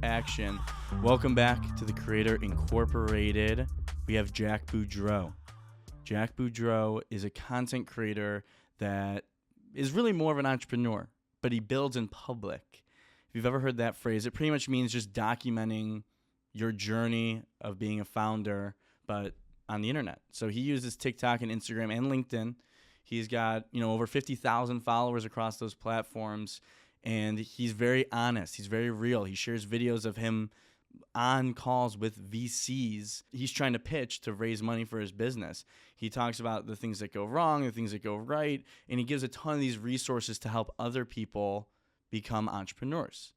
action. Welcome back to the Creator Incorporated. We have Jack Boudreau. Jack Boudreau is a content creator that is really more of an entrepreneur, but he builds in public. If you've ever heard that phrase, it pretty much means just documenting your journey of being a founder, but on the internet. So he uses TikTok and Instagram and LinkedIn. He's got, over 50,000 followers across those platforms, and he's very honest. He's very real. He shares videos of him on calls with VCs. He's trying to pitch to raise money for his business. He talks about the things that go wrong, the things that go right, and he gives a ton of these resources to help other people become entrepreneurs.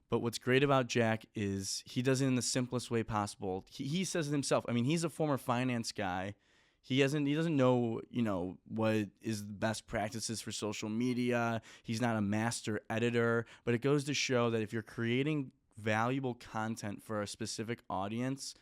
But what's great about Jack is he does it in the simplest way possible. He says it himself. I mean, he's a former finance guy. He doesn't know, what is the best practices for social media. He's not a master editor, but it goes to show that if you're creating valuable content for a specific audience,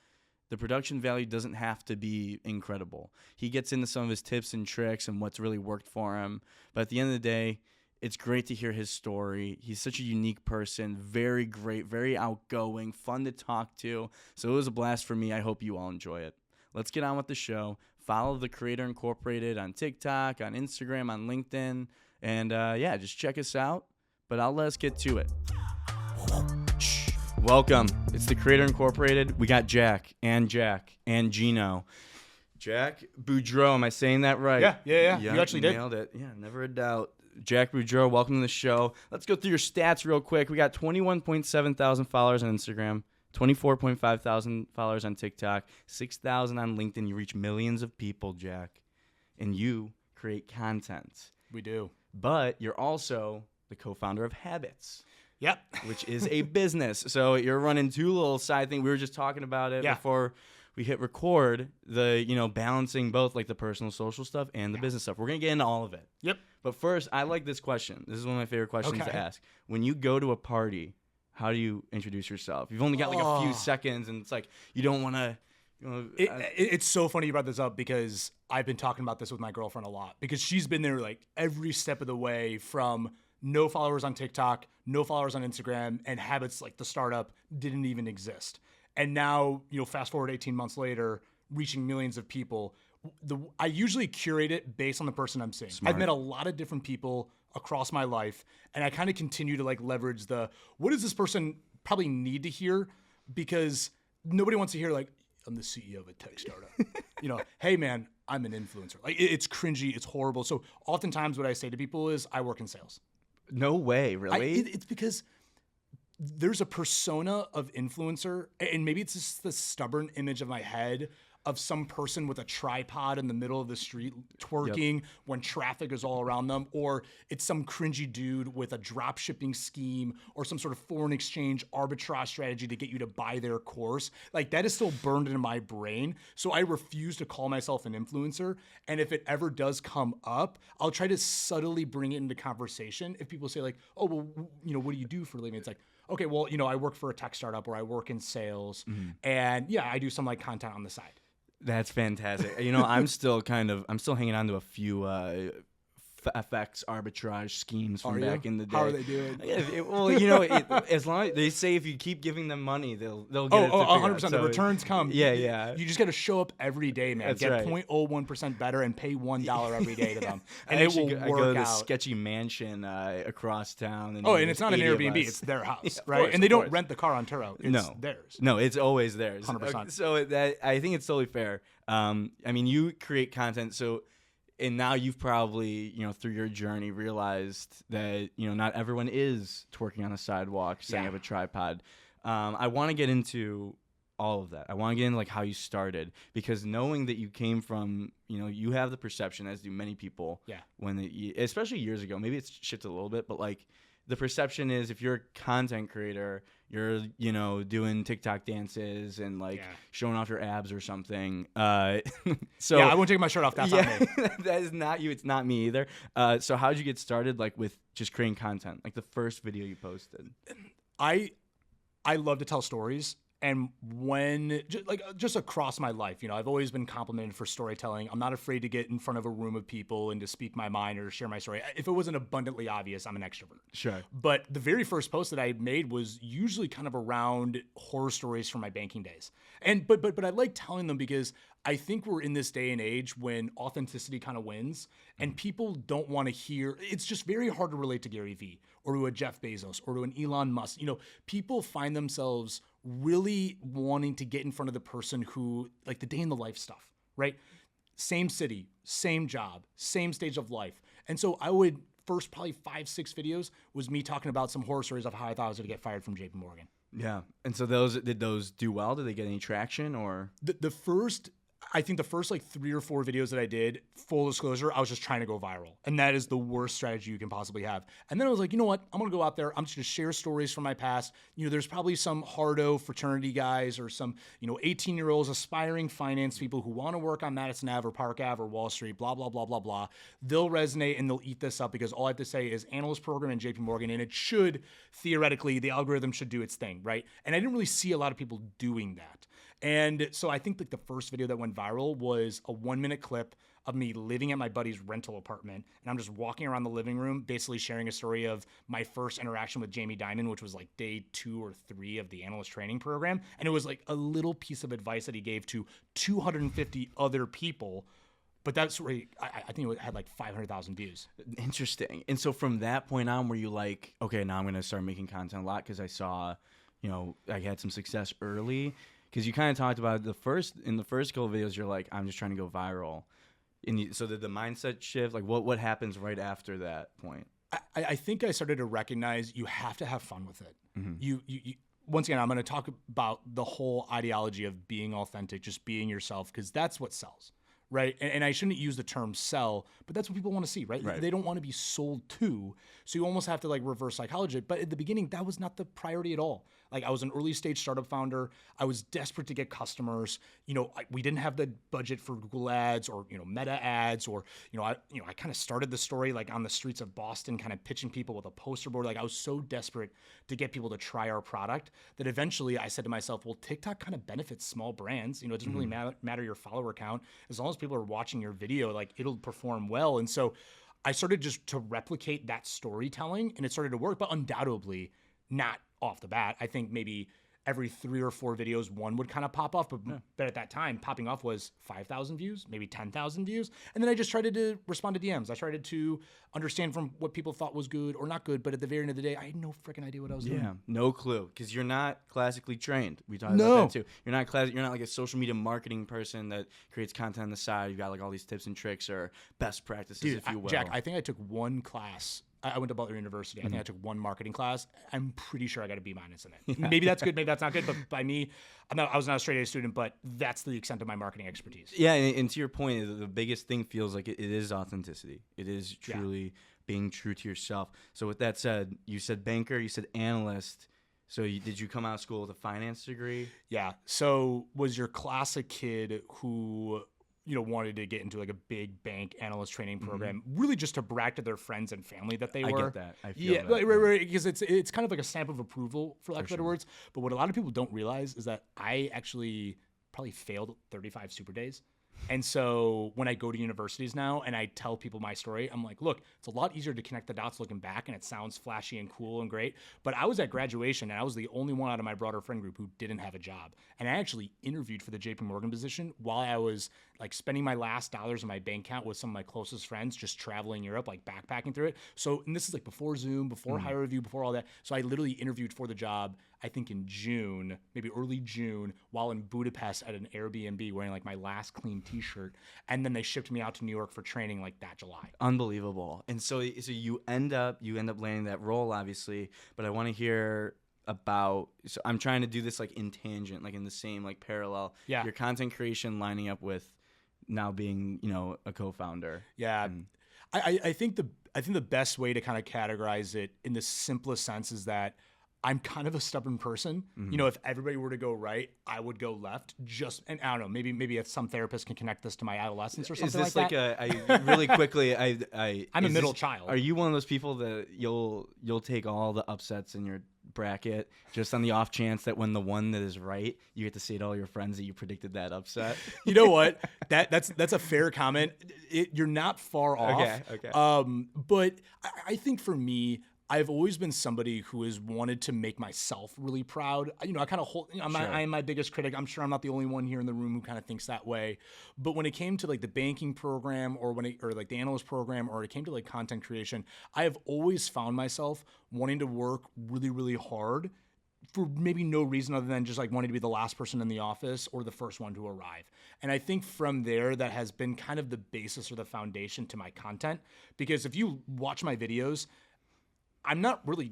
the production value doesn't have to be incredible. He gets into some of his tips and tricks and what's really worked for him. But at the end of the day, it's great to hear his story. He's such a unique person, very great, very outgoing, fun to talk to. So it was a blast for me. I hope you all enjoy it. Let's get on with the show. Follow the Creator Incorporated on TikTok, on Instagram, on LinkedIn. And just check us out. But I'll let us get to it. Welcome. It's the Creator Incorporated. We got Jack and Gino. Jack Boudreau. Am I saying that right? Yeah. You actually did. Nailed it. Yeah, never a doubt. Jack Boudreau, welcome to the show. Let's go through your stats real quick. We got 21.7 thousand followers on Instagram, 24.5 thousand followers on TikTok, 6,000 on LinkedIn. You reach millions of people, Jack, and you create content. We do. But you're also the co-founder of Habits. Yep. Which is a business. So you're running two little side things. We were just talking about it before we hit record, the, balancing both like the personal social stuff and the business stuff. We're going to get into all of it. Yep. But first, I like this question. This is one of my favorite questions to ask. When you go to a party, how do you introduce yourself? You've only got like a few seconds, and it's like you don't want to. It's so funny you brought this up because I've been talking about this with my girlfriend a lot because she's been there like every step of the way from no followers on TikTok, no followers on Instagram, and Habits like the startup didn't even exist. And now, fast forward 18 months later, reaching millions of people. I usually curate it based on the person I'm seeing. Smart. I've met a lot of different people across my life, and I kind of continue to like leverage what does this person probably need to hear? Because nobody wants to hear like, I'm the CEO of a tech startup. Hey man, I'm an influencer. Like it's cringy, it's horrible. So oftentimes what I say to people is I work in sales. No way, really? It's because there's a persona of influencer, and maybe it's just the stubborn image of my head of some person with a tripod in the middle of the street twerking when traffic is all around them, or it's some cringy dude with a drop shipping scheme or some sort of foreign exchange arbitrage strategy to get you to buy their course. Like that is still burned into my brain. So I refuse to call myself an influencer. And if it ever does come up, I'll try to subtly bring it into conversation. If people say like, oh, well, what do you do for a living? It's like, okay, well, I work for a tech startup or I work in sales and I do some like content on the side. That's fantastic. I'm still hanging on to a few FX arbitrage schemes from back in the day. How are they doing? As long as they say if you keep giving them money, they'll get it. 100%. So, the returns come. Yeah. You just got to show up every day, man. That's get right. 0.01% better and pay $1 every day to them, and I it will go work to this out. sketchy mansion across town. And And it's not an Airbnb; it's their house, right? Course, and they don't rent the car on Turo. It's theirs. No, it's always theirs. 100%. So I think it's totally fair. You create content, and now you've probably, through your journey realized that, not everyone is twerking on a sidewalk, setting up a tripod. I want to get into all of that. I want to get into like how you started, because knowing that you came from, you have the perception, as do many people, especially years ago, maybe it's shifted a little bit, but like the perception is if you're a content creator, you're, doing TikTok dances and like showing off your abs or something. I won't take my shirt off. That's not me. That is not you. It's not me either. So how'd you get started like with just creating content? Like the first video you posted? I love to tell stories. And when just across my life, I've always been complimented for storytelling. I'm not afraid to get in front of a room of people and to speak my mind or to share my story. If it wasn't abundantly obvious, I'm an extrovert. Sure. But the very first post that I made was usually kind of around horror stories from my banking days. And but I like telling them because I think we're in this day and age when authenticity kind of wins and people don't want to hear. It's just very hard to relate to Gary Vee or to a Jeff Bezos or to an Elon Musk. People find themselves really wanting to get in front of the person who, like, the day in the life stuff, right? Same city, same job, same stage of life. And so I would first probably 5-6 videos was me talking about some horror stories of how I thought I was going to get fired from JP Morgan. Yeah. And so did those do well? Did they get any traction or? I think the first like 3 or 4 videos that I did, full disclosure, I was just trying to go viral. And that is the worst strategy you can possibly have. And then I was like, you know what? I'm going to go out there. I'm just going to share stories from my past. There's probably some hardo fraternity guys or some, 18-year-olds, aspiring finance people who want to work on Madison Ave or Park Ave or Wall Street, blah, blah, blah, blah, blah. They'll resonate and they'll eat this up because all I have to say is analyst program and JP Morgan. And it should, theoretically, the algorithm should do its thing, right? And I didn't really see a lot of people doing that. And so I think like the first video that went viral was a 1-minute clip of me living at my buddy's rental apartment. And I'm just walking around the living room, basically sharing a story of my first interaction with Jamie Dimon, which was like day 2 or 3 of the analyst training program. And it was like a little piece of advice that he gave to 250 other people. But that's where I think it had like 500,000 views. Interesting. And so from that point on, were you like, okay, now I'm going to start making content a lot because I saw, I had some success early? Because you kind of talked about in the first couple of videos, you're like, I'm just trying to go viral. And so did the mindset shift? Like what happens right after that point? I think I started to recognize you have to have fun with it. Mm-hmm. You once again, I'm going to talk about the whole ideology of being authentic, just being yourself, because that's what sells. Right. And I shouldn't use the term sell, but that's what people want to see. Right. They don't want to be sold to. So you almost have to like reverse psychology it. But at the beginning, that was not the priority at all. Like I was an early stage startup founder. I was desperate to get customers. We didn't have the budget for Google ads or, Meta ads or, I kind of started the story like on the streets of Boston, kind of pitching people with a poster board. Like I was so desperate to get people to try our product that eventually I said to myself, well, TikTok kind of benefits small brands. It doesn't really matter your follower count. As long as people are watching your video, like it'll perform well. And so I started just to replicate that storytelling and it started to work, but undoubtedly not off the bat. I think maybe every 3 or 4 videos, one would kind of pop off. But at that time, popping off was 5,000 views, maybe 10,000 views. And then I just tried to respond to DMs. I tried to understand from what people thought was good or not good. But at the very end of the day, I had no freaking idea what I was doing. Yeah, no clue. Because you're not classically trained. We talked about that too. You're not like a social media marketing person that creates content on the side. You've got like all these tips and tricks or best practices, if you will. Jack, I think I took one class. I went to Butler University. I think I took one marketing class. I'm pretty sure I got a B- in it. Yeah. Maybe that's good. Maybe that's not good. But by me, I was not a straight A student, but that's the extent of my marketing expertise. Yeah. And to your point, the biggest thing feels like it is authenticity. It is truly being true to yourself. So with that said, you said banker, you said analyst. So did you come out of school with a finance degree? Yeah. So was your class a kid who wanted to get into like a big bank analyst training program, really just to brag to their friends and family that they were? I get that. I feel that. Right. Because it's kind of like a stamp of approval, for lack of better words. But what a lot of people don't realize is that I actually probably failed 35 super days. And so when I go to universities now and I tell people my story, I'm like, look, it's a lot easier to connect the dots looking back and it sounds flashy and cool and great. But I was at graduation and I was the only one out of my broader friend group who didn't have a job. And I actually interviewed for the JP Morgan position while I was like spending my last dollars in my bank account with some of my closest friends, just traveling Europe, like backpacking through it. So, and this is like before Zoom, before Hire Review, before all that. So I literally interviewed for the job, I think in June, maybe early June, while in Budapest at an Airbnb wearing like my last clean t-shirt. And then they shipped me out to New York for training like that July. Unbelievable. And so you end up landing that role, obviously, but I want to hear about, so I'm trying to do this like in tangent, like in the same like parallel. Yeah. Your content creation lining up with now being, a co-founder. Yeah. I think the best way to kind of categorize it in the simplest sense is that I'm kind of a stubborn person. If everybody were to go right, I would go left. And I don't know, maybe some therapist can connect this to my adolescence or something like that. Is this like really quickly, I'm a middle child. Are you one of those people that you'll take all the upsets in your bracket, just on the off chance that when the one that is right, you get to say to all your friends that you predicted that upset? You know what? That's a fair comment. You're not far off. Okay. But I think for me, I've always been somebody who has wanted to make myself really proud. I kind of hold. I am my biggest critic. I'm sure I'm not the only one here in the room who kind of thinks that way. But when it came to like the banking program, or like the analyst program, or it came to like content creation, I have always found myself wanting to work really, really hard for maybe no reason other than just like wanting to be the last person in the office or the first one to arrive. And I think from there, that has been kind of the basis or the foundation to my content. Because if you watch my videos, I'm literally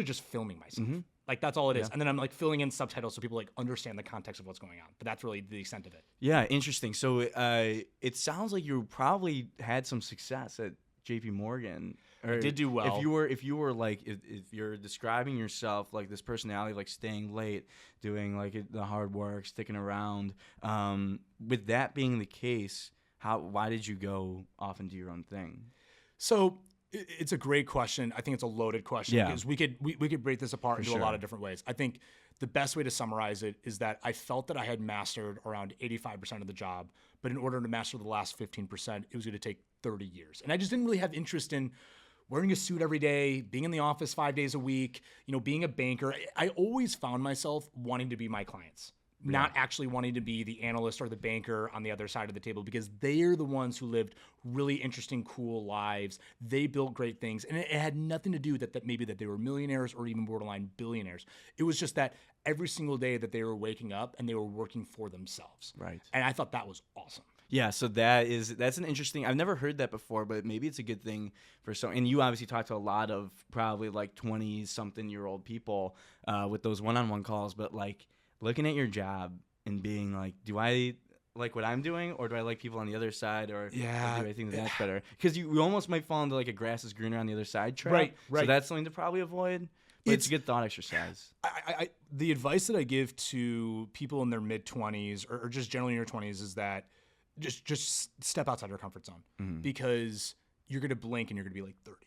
just filming myself. Mm-hmm. Like that's all it is. And then I'm like filling in subtitles so people like understand the context of what's going on. But that's really the extent of it. Yeah, interesting. So it sounds like you probably had some success at JP Morgan. I did do well. If you were like if you're describing yourself like this personality, like staying late, doing like the hard work, sticking around. With that being the case, why did you go off and do your own thing? So it's a great question. I think it's a loaded question because we could break this apart into a lot of different ways. I think the best way to summarize it is that I felt that I had mastered around 85% of the job, but in order to master the last 15%, it was going to take 30 years. And I just didn't really have interest in wearing a suit every day, being in the office 5 days a week, being a banker. I always found myself wanting to be my clients. Not actually wanting to be the analyst or the banker on the other side of the table, because they are the ones who lived really interesting, cool lives. They built great things. And it had nothing to do that maybe that they were millionaires or even borderline billionaires. It was just that every single day that they were waking up and they were working for themselves. Right. And I thought that was awesome. Yeah, so that's an interesting. I've never heard that before, but maybe it's a good thing for some. And you obviously talk to a lot of probably like 20-something-year-old people with those one-on-one calls, but like looking at your job and being like, do I like what I'm doing, or do I like people on the other side, or do I think that's better? Because you almost might fall into like a grass is greener on the other side trap. Right. So that's something to probably avoid. But it's a good thought exercise. The advice that I give to people in their mid-20s or just generally in your 20s is that just step outside your comfort zone, because you're going to blink and you're going to be like 30.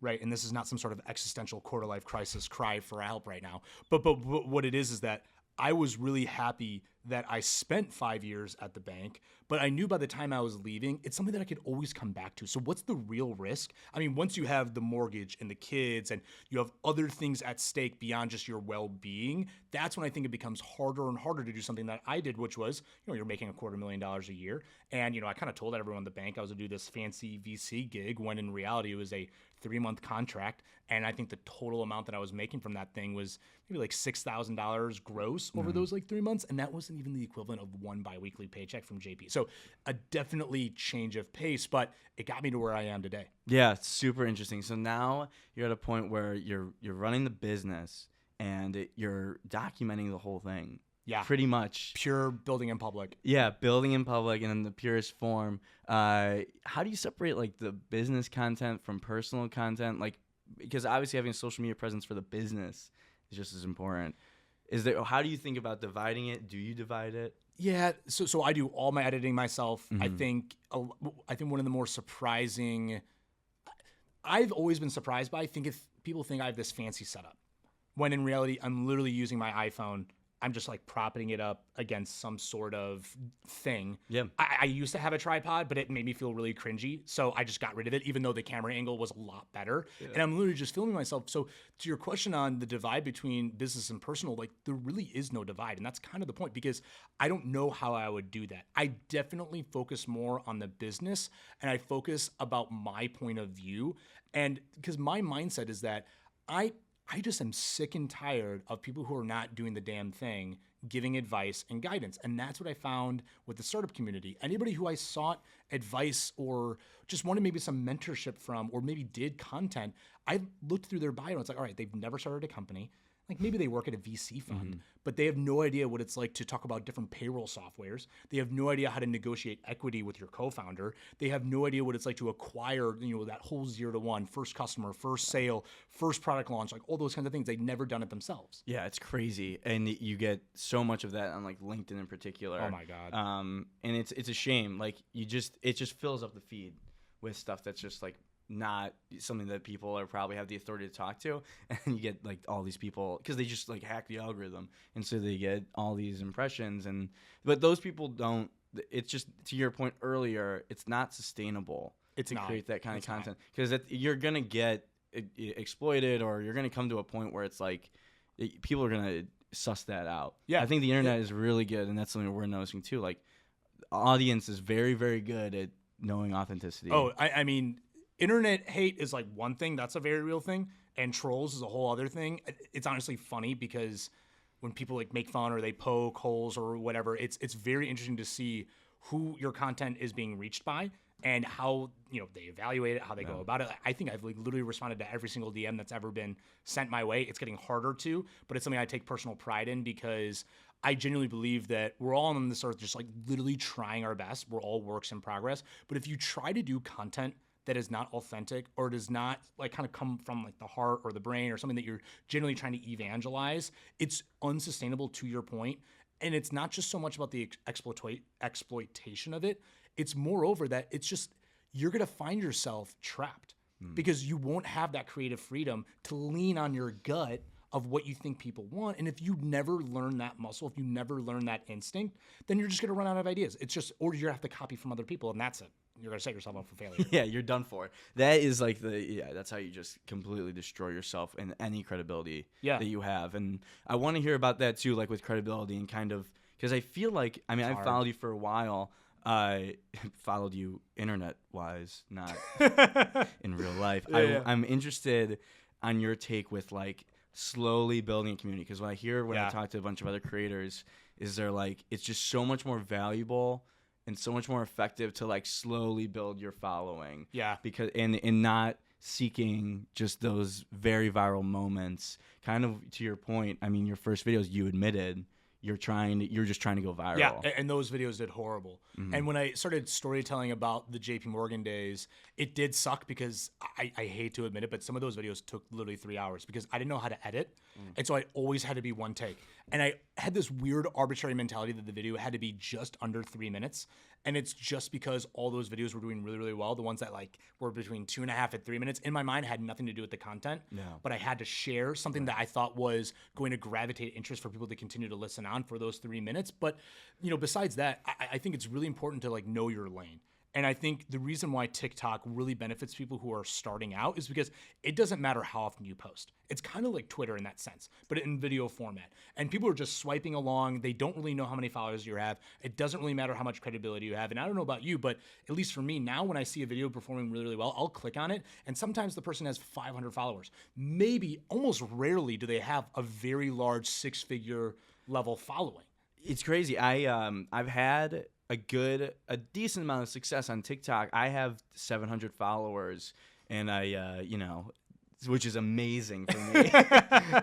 Right. And this is not some sort of existential quarter life crisis cry for help right now. But what it is that I was really happy that I spent 5 years at the bank, but I knew by the time I was leaving, it's something that I could always come back to. So what's the real risk? I mean, once you have the mortgage and the kids and you have other things at stake beyond just your well-being, that's when I think it becomes harder and harder to do something that I did, which was, you're making $250,000 a year. And, I kind of told everyone in the bank I was going to do this fancy VC gig, when in reality it was a 3-month contract. And I think the total amount that I was making from that thing was maybe like $6,000 gross over those like 3 months. And that wasn't even the equivalent of one biweekly paycheck from JP. So a definitely change of pace, but it got me to where I am today. Yeah, it's super interesting. So now you're at a point where you're running the business and you're documenting the whole thing. Yeah. Pretty much. Pure building in public. Yeah, building in public and in the purest form. How do you separate like the business content from personal content? Like, because obviously having a social media presence for the business is just as important. How do you think about dividing it? Do you divide it? Yeah, so I do all my editing myself. I think one of the more surprising, I've always been surprised by, I think if people think I have this fancy setup, when in reality I'm literally using my iPhone. I'm just like propping it up against some sort of thing. Yeah. I used to have a tripod, but it made me feel really cringy. So I just got rid of it, even though the camera angle was a lot better. Yeah. And I'm literally just filming myself. So to your question on the divide between business and personal, like there really is no divide. And that's kind of the point, because I don't know how I would do that. I definitely focus more on the business, and I focus about my point of view. And because my mindset is that I just am sick and tired of people who are not doing the damn thing, giving advice and guidance. And that's what I found with the startup community. Anybody who I sought advice or just wanted maybe some mentorship from, or maybe did content, I looked through their bio and it's like, all right, they've never started a company. Like maybe they work at a VC fund, but they have no idea what it's like to talk about different payroll softwares. They have no idea how to negotiate equity with your co-founder. They have no idea what it's like to acquire, that whole 0 to 1, first customer, first sale, first product launch, like all those kinds of things. They've never done it themselves. Yeah, it's crazy. And you get so much of that on like LinkedIn in particular. Oh my God. And it's a shame. Like it just fills up the feed with stuff that's just like not something that people are probably have the authority to talk to, and you get like all these people because they just like hack the algorithm, and so they get all these impressions, but those people don't. It's just, to your point earlier, it's not sustainable to create that kind of content, because you're gonna get exploited, or you're gonna come to a point where it's like people are gonna suss that out. Yeah, I think the internet is really good, and that's something we're noticing too. Like, audience is very, very good at knowing authenticity. Oh, I mean, internet hate is like one thing. That's a very real thing. And trolls is a whole other thing. It's honestly funny because when people like make fun or they poke holes or whatever, it's very interesting to see who your content is being reached by and how, they evaluate it, how they go about it. I think I've like literally responded to every single DM that's ever been sent my way. It's getting harder to, but it's something I take personal pride in because I genuinely believe that we're all on this earth just like literally trying our best. We're all works in progress. But if you try to do content that is not authentic or does not like kind of come from like the heart or the brain or something that you're genuinely trying to evangelize, it's unsustainable, to your point. And it's not just so much about the exploitation of it. It's moreover that it's just, you're going to find yourself trapped because you won't have that creative freedom to lean on your gut of what you think people want. And if you never learn that muscle, if you never learn that instinct, then you're just going to run out of ideas. It's just, or you're going to have to copy from other people, and that's it. You're going to set yourself up for failure. Yeah, you're done for. That is like that's how you just completely destroy yourself and any credibility that you have. And I want to hear about that too, like with credibility and kind of, because I feel like, I mean, I've followed you for a while. I followed you internet-wise, not in real life. I'm interested on your take with like slowly building a community, because what I hear when I talk to a bunch of other creators is they're like, it's just so much more valuable and so much more effective to like slowly build your following. Yeah. Because and not seeking just those very viral moments. Kind of to your point, I mean, your first videos, you admitted you're just trying to go viral. Yeah, and those videos did horrible. Mm-hmm. And when I started storytelling about the JP Morgan days, it did suck because I hate to admit it, but some of those videos took literally 3 hours because I didn't know how to edit. And so I always had to be one take. And I had this weird arbitrary mentality that the video had to be just under 3 minutes. And it's just because all those videos were doing really, really well. The ones that like were between 2.5 and 3 minutes in my mind had nothing to do with the content. No. But I had to share something that I thought was going to gravitate interest for people to continue to listen on for those 3 minutes. But, besides that, I think it's really important to like know your lane. And I think the reason why TikTok really benefits people who are starting out is because it doesn't matter how often you post. It's kind of like Twitter in that sense, but in video format. And people are just swiping along. They don't really know how many followers you have. It doesn't really matter how much credibility you have. And I don't know about you, but at least for me now, when I see a video performing really, really well, I'll click on it. And sometimes the person has 500 followers. Maybe, almost rarely do they have a very large 6-figure level following. It's crazy. I've had a decent amount of success on TikTok. I have 700 followers, and which is amazing for me.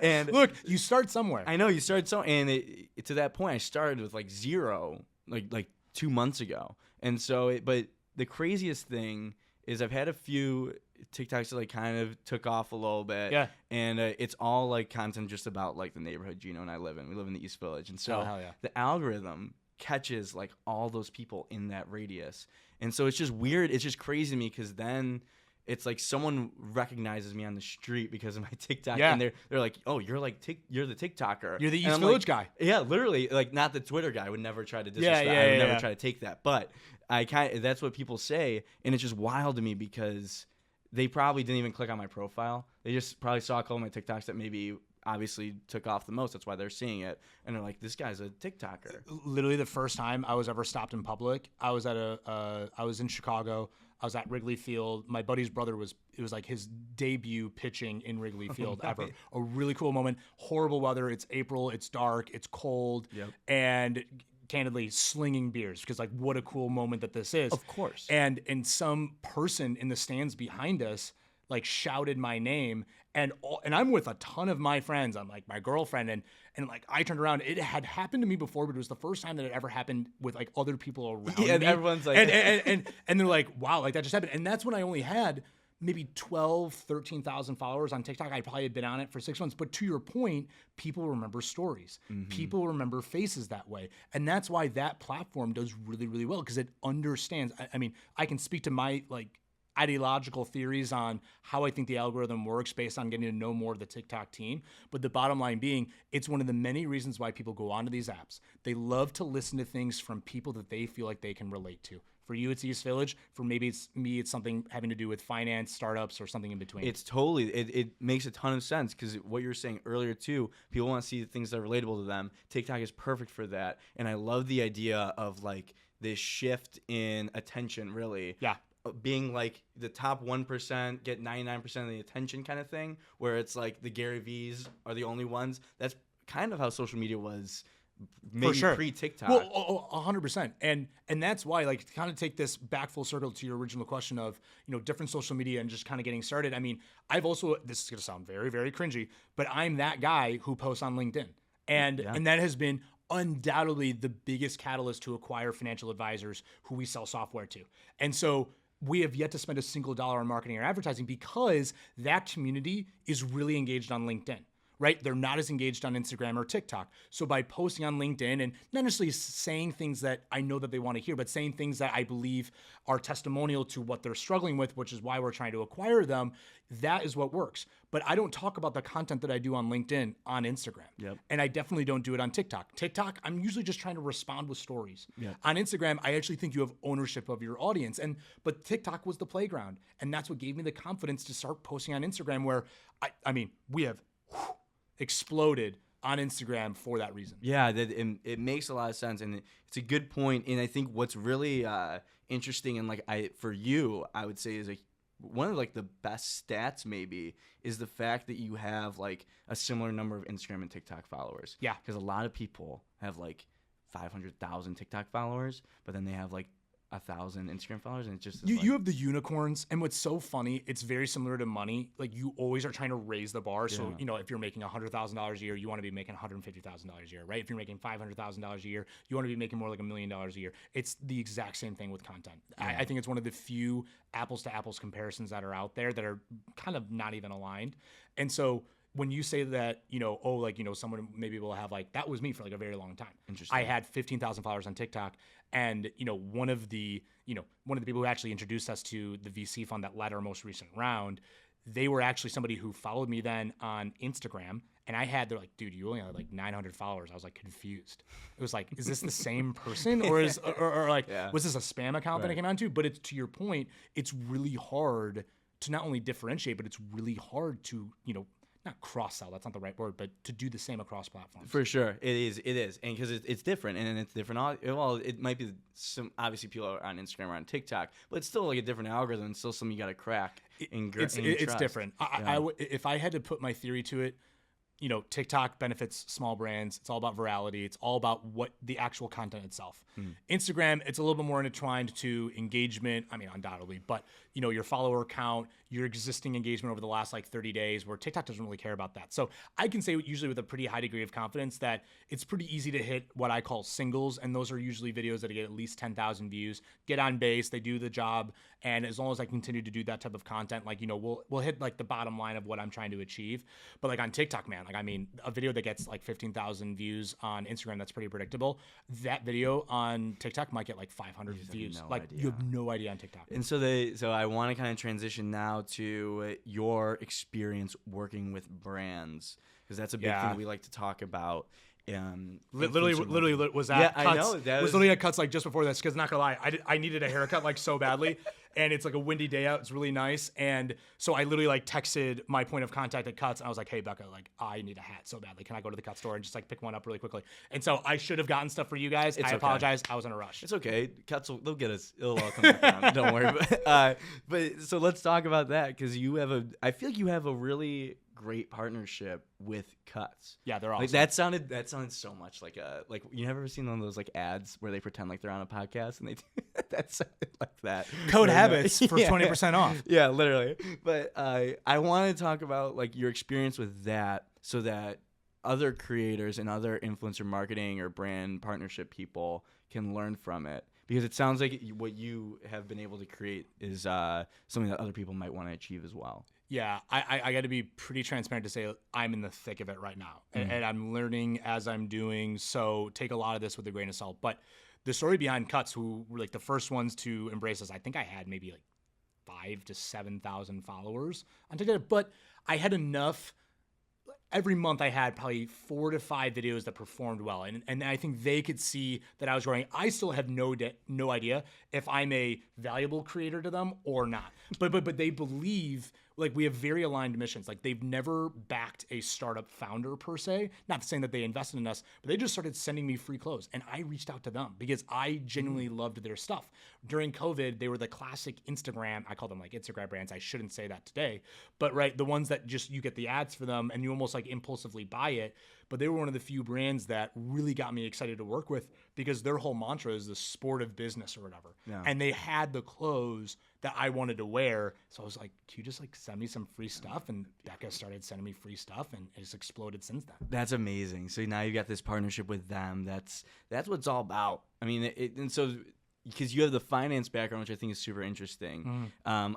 And look, you start somewhere. I know you started and to that point, I started with like 0, like 2 months ago. And so, but the craziest thing is I've had a few TikToks that like kind of took off a little bit. Yeah. And it's all like content just about like the neighborhood Gino and I live in. We live in the East Village, and so the algorithm catches like all those people in that radius. And so it's just weird. It's just crazy to me because then it's like someone recognizes me on the street because of my TikTok. Yeah. And they're like, oh, you're the TikToker. You're the East Village guy. Yeah, literally. Like, not the Twitter guy. I would never try to disrespect. I would never try to take that. But that's what people say. And it's just wild to me because they probably didn't even click on my profile. They just probably saw a couple of my TikToks that maybe obviously took off the most. That's why they're seeing it, and they're like, this guy's a TikToker. Literally the first time I was ever stopped in public, I was in Chicago. I was at Wrigley Field. My buddy's brother it was like his debut pitching in Wrigley Field ever. A really cool moment. Horrible weather. It's April. It's dark. It's cold. Yep. And candidly slinging beers because like what a cool moment that this is. Of course. And some person in the stands behind us like shouted my name, and I'm with a ton of my friends. I'm like my girlfriend, and like I turned around. It had happened to me before, but it was the first time that it ever happened with like other people around me. And everyone's like, and they're like, wow, like that just happened. And that's when I only had maybe 13,000 followers on TikTok. I probably had been on it for 6 months. But to your point, people remember stories. Mm-hmm. People remember faces that way. And that's why that platform does really, really well, because it understands. I mean, I can speak to my like ideological theories on how I think the algorithm works based on getting to know more of the TikTok team. But the bottom line being, it's one of the many reasons why people go onto these apps. They love to listen to things from people that they feel like they can relate to. For you, it's East Village. For maybe it's me, it's something having to do with finance, startups, or something in between. It's totally, it makes a ton of sense because what you were saying earlier too, people want to see things that are relatable to them. TikTok is perfect for that. And I love the idea of like this shift in attention, really. Yeah. Being like the top 1% get 99% of the attention kind of thing, where it's like the Gary V's are the only ones. That's kind of how social media was maybe pre-TikTok. Well, 100%. And that's why, like, to kind of take this back full circle to your original question of, different social media and just kind of getting started. I mean, I've also, this is going to sound very, very cringy, but I'm that guy who posts on LinkedIn. And that has been undoubtedly the biggest catalyst to acquire financial advisors who we sell software to. And so we have yet to spend a single dollar on marketing or advertising because that community is really engaged on LinkedIn, right? They're not as engaged on Instagram or TikTok. So by posting on LinkedIn and not necessarily saying things that I know that they want to hear, but saying things that I believe are testimonial to what they're struggling with, which is why we're trying to acquire them, that is what works. But I don't talk about the content that I do on LinkedIn on Instagram. Yep. And I definitely don't do it on TikTok. TikTok, I'm usually just trying to respond with stories. Yep. On Instagram, I actually think you have ownership of your audience. But TikTok was the playground. And that's what gave me the confidence to start posting on Instagram, where I mean, we have exploded on Instagram for that reason. Yeah, it makes a lot of sense, and it's a good point. And I think what's really interesting and for you, I would say is one of like the best stats maybe is the fact that you have like a similar number of Instagram and TikTok followers. Yeah, because a lot of people have like 500,000 TikTok followers, but then they have like 1,000 Instagram followers, and it's just you have the unicorns. And what's so funny, it's very similar to money. Like, you always are trying to raise the bar. So if you're making $100,000 a year, you want to be making $150,000 a year, right? If you're making $500,000 a year, you want to be making more like $1 million a year. It's the exact same thing with content. Yeah. I think it's one of the few apples to apples comparisons that are out there that are kind of not even aligned. And so when you say that, someone maybe will have like, that was me for like a very long time. Interesting. I had 15,000 followers on TikTok, and one of the people who actually introduced us to the VC fund that led our most recent round, they were actually somebody who followed me then on Instagram, and they're like, dude, you only had like 900 followers. I was like confused. It was like, is this the same person, or was this a spam account that I came onto? But it's, to your point, it's really hard to not only differentiate, but it's really hard to, not cross-sell, that's not the right word, but to do the same across platforms. For sure. It is. And because it's different, and it's different. Well, it might be obviously people are on Instagram or on TikTok, but it's still like a different algorithm. It's still something you got to crack. It's different. If I had to put my theory to it, TikTok benefits small brands. It's all about virality. It's all about what the actual content itself. Instagram, it's a little bit more intertwined to engagement. I mean, undoubtedly, but your follower count, your existing engagement over the last like 30 days, where TikTok doesn't really care about that. So I can say usually with a pretty high degree of confidence that it's pretty easy to hit what I call singles. And those are usually videos that get at least 10,000 views, get on base, they do the job. And as long as I continue to do that type of content, like, we'll hit like the bottom line of what I'm trying to achieve. But like on TikTok, man, like, I mean, a video that gets like 15,000 views on Instagram, that's pretty predictable. That video on TikTok might get like 500 views. You have no idea on TikTok. And so I want to kind of transition now to your experience working with brands, because that's a big thing we like to talk about. Literally was at Cuts. I know. Was literally at Cuts like just before this, because not gonna lie, I needed a haircut like so badly, and it's like a windy day out. It's really nice, and so I literally like texted my point of contact at Cuts, and I was like, hey Becca, like I need a hat so badly. Can I go to the Cut store and just like pick one up really quickly? And so I should have gotten stuff for you guys. I apologize. I was in a rush. It's okay. Cuts they'll get us. It'll all come back down. Don't worry. But so let's talk about that, because I feel like you have a really great partnership with Cuts. Yeah, they're awesome. Like that sounded so much like you never seen one of those like ads where they pretend like they're on a podcast and they do that sounded like that. Code habits for 20% off. Yeah, literally. But I want to talk about like your experience with that, so that other creators and other influencer marketing or brand partnership people can learn from it, because it sounds like what you have been able to create is something that other people might want to achieve as well. Yeah, I got to be pretty transparent to say I'm in the thick of it right now, and I'm learning as I'm doing. So take a lot of this with a grain of salt. But the story behind Cuts, who were like the first ones to embrace us, I think I had maybe like 5,000 to 7,000 followers on TikTok, but I had enough. Every month I had probably 4 to 5 videos that performed well. And I think they could see that I was growing. I still have no idea if I'm a valuable creator to them or not. But they believe, like, we have very aligned missions. Like, they've never backed a startup founder per se. Not saying that they invested in us, but they just started sending me free clothes. And I reached out to them because I genuinely loved their stuff. During COVID, they were the classic Instagram. I call them like Instagram brands. I shouldn't say that today. But right, the ones that just you get the ads for them and you almost like impulsively buy it. But they were one of the few brands that really got me excited to work with because their whole mantra is the sport of business or whatever. Yeah. And they had the clothes that I wanted to wear. So I was like, can you just like send me some free stuff? And Becca started sending me free stuff and it's exploded since then. That's amazing. So now you got this partnership with them. That's what it's all about. I mean, and so because you have the finance background, which I think is super interesting. I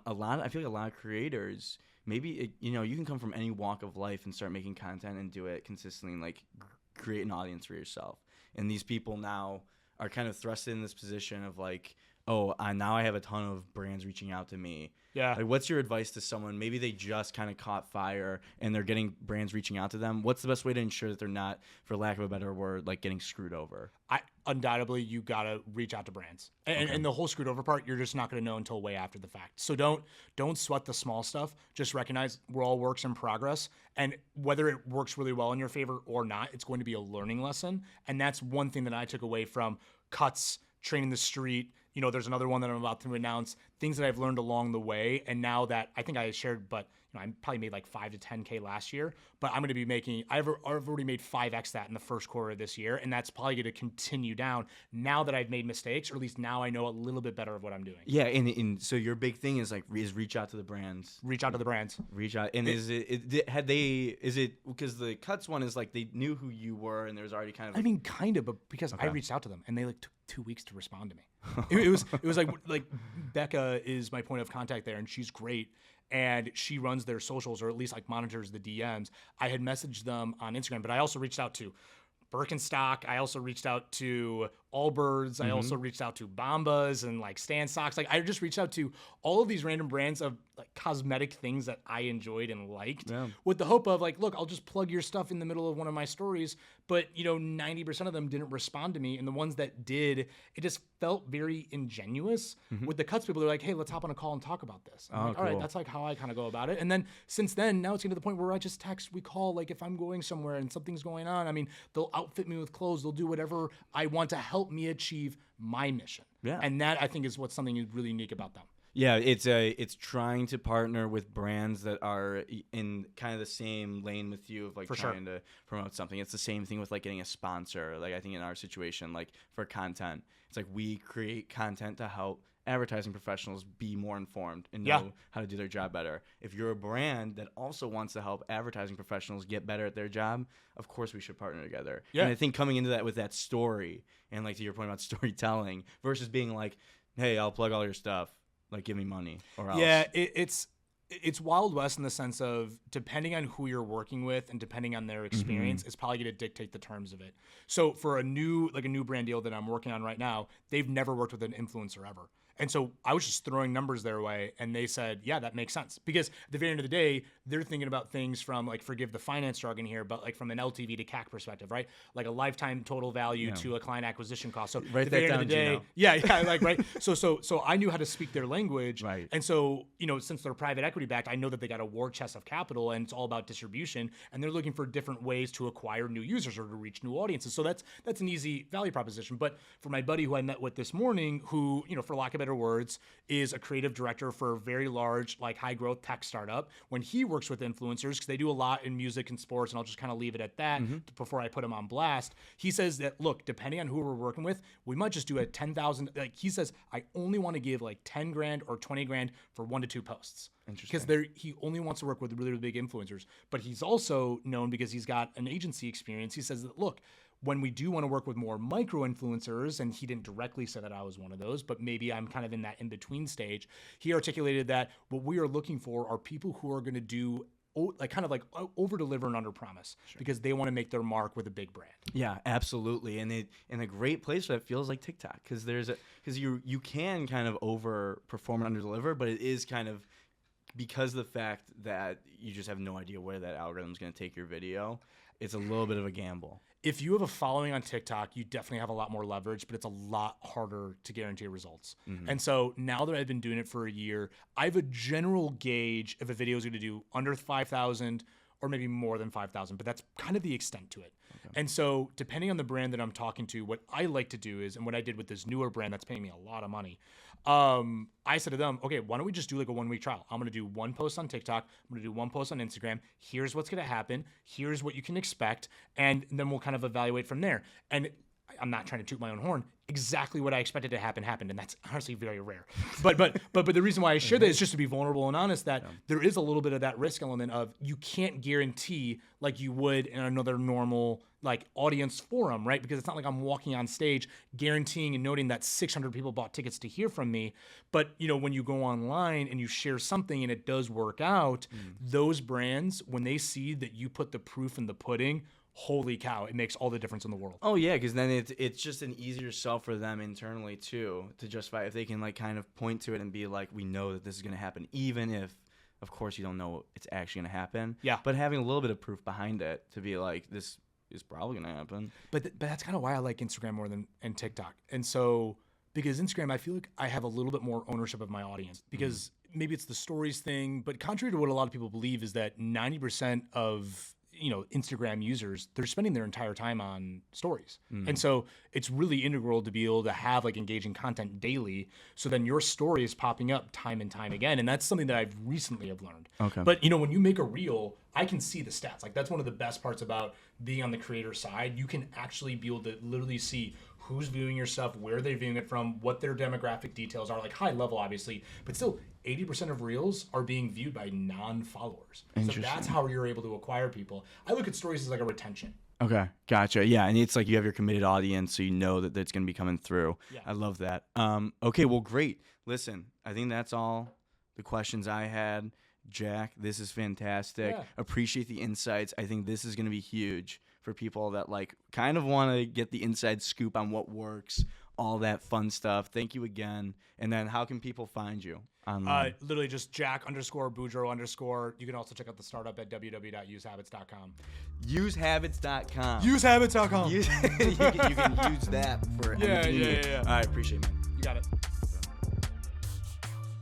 feel like a lot of creators, maybe you can come from any walk of life and start making content and do it consistently and like create an audience for yourself. And these people now are kind of thrusted in this position of like, oh, now I have a ton of brands reaching out to me. Yeah. Like, what's your advice to someone? Maybe they just kind of caught fire and they're getting brands reaching out to them. What's the best way to ensure that they're not, for lack of a better word, like getting screwed over? Undoubtedly, you got to reach out to brands. And the whole screwed over part, you're just not going to know until way after the fact. So don't sweat the small stuff. Just recognize we're all works in progress. And whether it works really well in your favor or not, it's going to be a learning lesson. And that's one thing that I took away from Cuts, Training the Street. There's another one that I'm about to announce, things that I've learned along the way. And now that I think I shared, but I probably made like 5 to 10K last year, but I'm going to be making, I've already made 5X that in the first quarter of this year. And that's probably going to continue down now that I've made mistakes, or at least now I know a little bit better of what I'm doing. Yeah. And so your big thing is like, reach out to the brands. Reach out to the brands. Reach out. And is it because the Cuts one is like, they knew who you were and there's already kind of, but because I reached out to them and they like took 2 weeks to respond to me. It was like Becca is my point of contact there and she's great. And she runs their socials, or at least like monitors the DMs. I had messaged them on Instagram, but I also reached out to Birkenstock. I also reached out to Allbirds. I also reached out to Bombas and like Stan Socks. Like I just reached out to all of these random brands of like cosmetic things that I enjoyed and liked with the hope of like, look, I'll just plug your stuff in the middle of one of my stories. But 90% of them didn't respond to me. And the ones that did, it just felt very ingenuous. With the Cuts people, they're like, hey, let's hop on a call and talk about this. I'm like, all right, that's like how I kind of go about it. And then since then, now it's getting to the point where I just text, we call, like if I'm going somewhere and something's going on. I mean, they'll outfit me with clothes. They'll do whatever I want to help me achieve my mission. Yeah. And that I think is what's something really unique about them. Yeah, it's trying to partner with brands that are in kind of the same lane with you of like trying to promote something. It's the same thing with like getting a sponsor. Like I think in our situation, like for content, it's like we create content to help advertising professionals be more informed and know how to do their job better. If you're a brand that also wants to help advertising professionals get better at their job, of course we should partner together. Yeah. And I think coming into that with that story and like to your point about storytelling versus being like, hey, I'll plug all your stuff. Like, give me money or else. Yeah, it's Wild West in the sense of depending on who you're working with and depending on their experience, it's probably going to dictate the terms of it. So for a new brand deal that I'm working on right now, they've never worked with an influencer ever. And so I was just throwing numbers their way and they said, yeah, that makes sense. Because at the very end of the day, they're thinking about things from like, forgive the finance jargon here, but like from an LTV to CAC perspective, right? Like a lifetime total value to a client acquisition cost. So write that down, Gino. Right. So I knew how to speak their language. Right. And so, since they're private equity backed, I know that they got a war chest of capital and it's all about distribution and they're looking for different ways to acquire new users or to reach new audiences. So that's an easy value proposition. But for my buddy who I met with this morning, who, for lack of better words, is a creative director for a very large, like high growth tech startup. When he works with influencers, because they do a lot in music and sports, and I'll just kind of leave it at that before I put him on blast. He says that, look, depending on who we're working with, we might just do a 10,000. Like he says, I only want to give like 10 grand or 20 grand for 1 to 2 posts. Because he only wants to work with really, really big influencers. But he's also known because he's got an agency experience. He says that, look, when we do want to work with more micro influencers, and he didn't directly say that I was one of those, but maybe I'm kind of in that in-between stage, he articulated that what we are looking for are people who are going to do over deliver and under promise because they want to make their mark with a big brand. Yeah, absolutely. And a great place for that feels like TikTok because you can kind of overperform and under deliver, but it is kind of because of the fact that you just have no idea where that algorithm is going to take your video. It's a little bit of a gamble. If you have a following on TikTok, you definitely have a lot more leverage, but it's a lot harder to guarantee results. Mm-hmm. And so now that I've been doing it for a year, I have a general gauge if a video is going to do under 5,000 or maybe more than 5,000, but that's kind of the extent to it. Okay. And so depending on the brand that I'm talking to, what I like to do is, and what I did with this newer brand that's paying me a lot of money, I said to them, okay, why don't we just do like a 1-week trial? I'm going to do one post on TikTok. I'm going to do one post on Instagram. Here's what's going to happen. Here's what you can expect. And then we'll kind of evaluate from there. And I'm not trying to toot my own horn. Exactly what I expected to happen happened, and that's honestly very rare. But the reason why I share that is just to be vulnerable and honest that there is a little bit of that risk element of you can't guarantee like you would in another normal like audience forum, right? Because it's not like I'm walking on stage guaranteeing and noting that 600 people bought tickets to hear from me. But when you go online and you share something and it does work out, those brands, when they see that you put the proof in the pudding, holy cow, it makes all the difference in the world. Oh yeah, because then it's just an easier sell for them internally too to justify if they can like kind of point to it and be like, we know that this is going to happen, even if of course you don't know it's actually going to happen. Yeah. But having a little bit of proof behind it to be like, this is probably going to happen. But that's kind of why I like Instagram more than TikTok. And so because Instagram, I feel like I have a little bit more ownership of my audience because maybe it's the stories thing, but contrary to what a lot of people believe is that 90% of Instagram users, they're spending their entire time on stories. And so it's really integral to be able to have like engaging content daily. So then your story is popping up time and time again. And that's something that I've recently have learned. Okay. But when you make a reel, I can see the stats. Like that's one of the best parts about being on the creator side. You can actually be able to literally see who's viewing your stuff, where they're viewing it from, what their demographic details are, like high level, obviously, but still 80% of reels are being viewed by non-followers. So that's how you're able to acquire people. I look at stories as like a retention. Okay, gotcha. Yeah, and it's like you have your committed audience, so you know that it's going to be coming through. Yeah. I love that. Okay, well, great. Listen, I think that's all the questions I had. Jack, this is fantastic. Yeah. Appreciate the insights. I think this is going to be huge for people that like kind of want to get the inside scoop on what works, all that fun stuff. Thank you again. And then how can people find you online? Literally just Jack_Boudreau_. You can also check out the startup at www.usehabits.com. Usehabits.com. Usehabits.com. You can use that for anything. Yeah. All right, appreciate it, man. You got it.